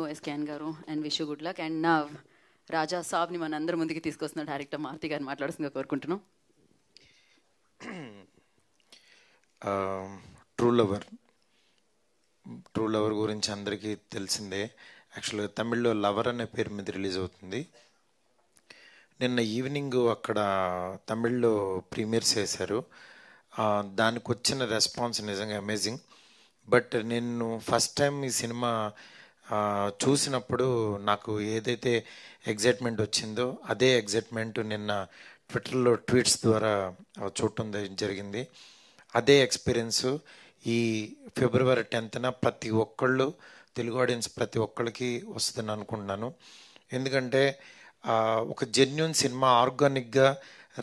SKN గారు and wish good luck. And నా రాజా సాబ్ని మన అందరి ముందుకి తీసుకొస్తున్న డైరెక్టర్ మారుతి గారిని మాట్లాడుతుందిగా కోరుకుంటున్నాం. ట్రూ లవర్ గురించి అందరికీ తెలిసిందే. యాక్చువల్గా తమిళ్లో లవర్ అనే పేరు మీద రిలీజ్ అవుతుంది. నిన్న ఈవినింగ్ అక్కడ తమిళ్లో ప్రీమియర్స్ చేశారు. దానికి వచ్చిన రెస్పాన్స్ నిజంగా అమేజింగ్. బట్ నేను ఫస్ట్ టైం ఈ సినిమా చూసినప్పుడు నాకు ఏదైతే ఎగ్జైట్మెంట్ వచ్చిందో అదే ఎగ్జైట్మెంట్ నిన్న ట్విట్టర్లో ట్వీట్స్ ద్వారా చూడటం జరిగింది. అదే ఎక్స్పీరియన్స్ ఈ ఫిబ్రవరి 10th ప్రతి ఒక్కళ్ళు తెలుగు ఆడియన్స్ ప్రతి ఒక్కళ్ళకి వస్తుందని అనుకుంటున్నాను. ఎందుకంటే ఒక జెన్యూన్ సినిమా ఆర్గానిక్గా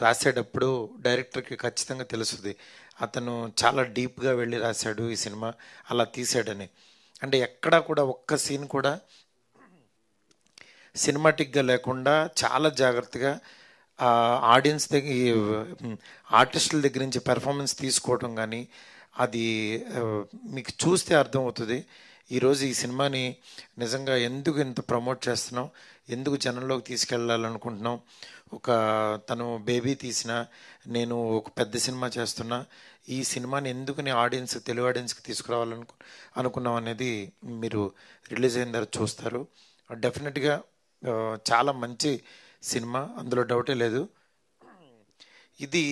రాసేటప్పుడు డైరెక్టర్కి ఖచ్చితంగా తెలుస్తుంది అతను చాలా డీప్గా వెళ్ళి రాశాడు ఈ సినిమా, అలా తీసాడని. అంటే ఎక్కడా కూడా ఒక్క సీన్ కూడా సినిమాటిక్గా లేకుండా చాలా జాగ్రత్తగా ఆడియన్స్ దగ్గర ఆర్టిస్టుల దగ్గర నుంచి పెర్ఫార్మెన్స్ తీసుకోవడం కానీ అది మీకు చూస్తే అర్థమవుతుంది. ఈరోజు ఈ సినిమాని నిజంగా ఎందుకు ఇంత ప్రమోట్ చేస్తున్నాం, ఎందుకు జనంలోకి తీసుకెళ్ళాలనుకుంటున్నాం. ఒక తను బేబీ తీసిన, నేను ఒక పెద్ద సినిమా చేస్తున్నా, ఈ సినిమాని ఎందుకు ఆడియన్స్ తెలుగు ఆడియన్స్కి తీసుకురావాలనుకున్నాం అనేది మీరు రిలీజ్ అయిన తర్వాత చూస్తారు. డెఫినెట్గా చాలా మంచి సినిమా, అందులో డౌటే లేదు. ఇది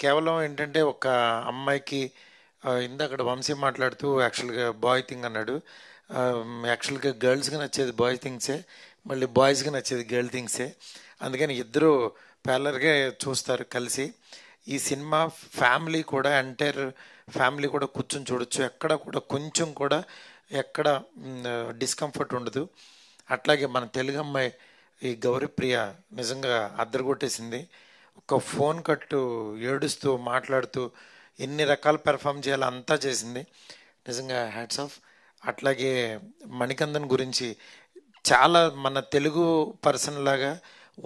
కేవలం ఏంటంటే ఒక అమ్మాయికి ఇందాక వంశీ మాట్లాడుతూ యాక్చువల్గా బాయ్ థింగ్ అన్నాడు. యాక్చువల్గా గర్ల్స్కి నచ్చేది బాయ్ థింగ్సే, మళ్ళీ బాయ్స్కి నచ్చేది గర్ల్ థింగ్సే. అందుకని ఇద్దరు ప్యారలర్గా చూస్తారు కలిసి. ఈ సినిమా ఫ్యామిలీ కూడా ఎంటైర్ ఫ్యామిలీ కూడా కూర్చొని చూడొచ్చు. ఎక్కడ కూడా కొంచెం కూడా ఎక్కడ డిస్కంఫర్ట్ ఉండదు. అట్లాగే మన తెలుగు అమ్మాయి ఈ గౌరీప్రియ నిజంగా అద్దరగొట్టేసింది. ఒక ఫోన్ కట్టు ఏడుస్తూ మాట్లాడుతూ ఎన్ని రకాల పెర్ఫామ్ చేయాలో అంతా చేసింది. నిజంగా హ్యాట్స్ ఆఫ్. అట్లాగే మణికందన్ గురించి చాలా మన తెలుగు పర్సన్ లాగా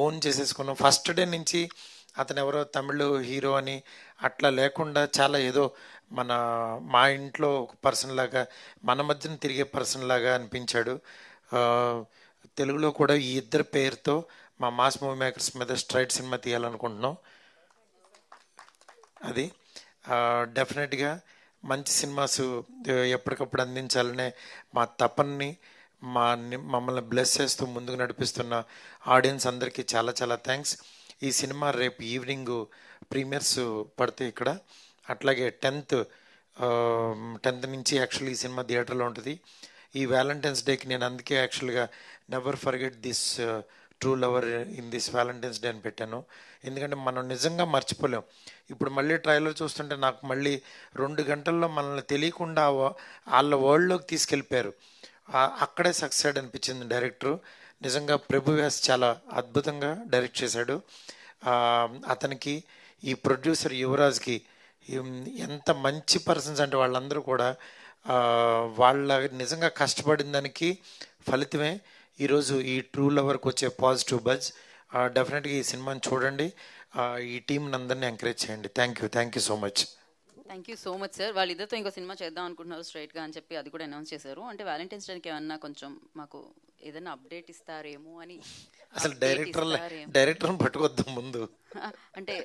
ఓన్ చేసేసుకున్నాం. ఫస్ట్ డే నుంచి అతను ఎవరో తమిళ హీరో అని అట్లా లేకుండా చాలా ఏదో మా ఇంట్లో ఒక పర్సన్ లాగా, మన మధ్యన తిరిగే పర్సన్ లాగా అనిపించాడు. తెలుగులో కూడా ఈ ఇద్దరు పేరుతో మా మాస్ మూవీ మేకర్స్ మీద స్ట్రైట్ సినిమా తీయాలనుకుంటున్నాం. అది డెఫినెట్గా మంచి సినిమాస్ ఎప్పటికప్పుడు అందించాలనే మా తపన్ని మమ్మల్ని బ్లెస్ చేస్తూ ముందుకు నడిపిస్తున్న ఆడియన్స్ అందరికీ చాలా చాలా థ్యాంక్స్. ఈ సినిమా రేపు ఈవినింగ్ ప్రీమియర్స్ పడితే ఇక్కడ, అట్లాగే 10th నుంచి యాక్చువల్లీ ఈ సినిమా థియేటర్లో ఉంటుంది. ఈ వ్యాలంటైన్స్ డేకి నేను అందుకే యాక్చువల్గా never forget this true lover in this Valentine's day అని పెట్టాను. ఎందుకంటే మనం నిజంగా మర్చిపోలేం. ఇప్పుడు మళ్ళీ ట్రైలర్ చూస్తుంటే నాకు మళ్ళీ 2 గంటల్లో మనల్ని తెలియకుండా వాళ్ళ వరల్డ్లోకి తీసుకెళ్ళిపోయారు. అక్కడే సక్సెస్ అనిపించింది డైరెక్టరు. నిజంగా ప్రభు వ్యాస్ చాలా అద్భుతంగా డైరెక్ట్ చేశాడు. అతనికి ఈ ప్రొడ్యూసర్ యువరాజ్కి ఎంత మంచి పర్సన్స్ అంటే వాళ్ళందరూ కూడా వాళ్ళ నిజంగా కష్టపడిన దానికి ఫలితమే ఈరోజు ఈ ట్రూ లవర్కి వచ్చే పాజిటివ్ బజ్. డెఫినెట్గా ఈ సినిమాని చూడండి, ఈ టీంని అందరినీ ఎంకరేజ్ చేయండి. Thank you so much. Thank you so much sir. వాళ్ళిద్దరితో ఇంకో సినిమా చేద్దాం అనుకుంటున్నారు స్ట్రైట్గా అని చెప్పి అది కూడా అనౌన్స్ చేశారు. అంటే వ్యాలంటైన్స్ డేకి ఏమన్నా కొంచెం మాకు ఏదైనా అప్డేట్ ఇస్తారేమో అని. అసలు డైరెక్టర్ పట్టుకొద్దాం ముందు. అంటే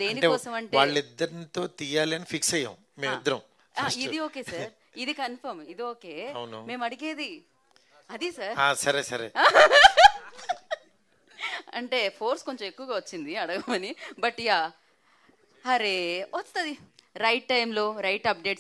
దేనికోసం అంటే వాళ్ళిద్దరితో తీయాలి అని ఫిక్స్ అయ్యాం మేమిద్దరం. ఇది ఓకే సార్, ఇది కన్ఫర్మ్, ఇది ఓకే. మేము అడిగేది అది సార్. సరే అంటే ఫోర్స్ కొంచెం ఎక్కువగా వచ్చింది అడగమని. బట్ యా, అరే వస్తుంది రైట్ టైంలో రైట్ అప్డేట్స్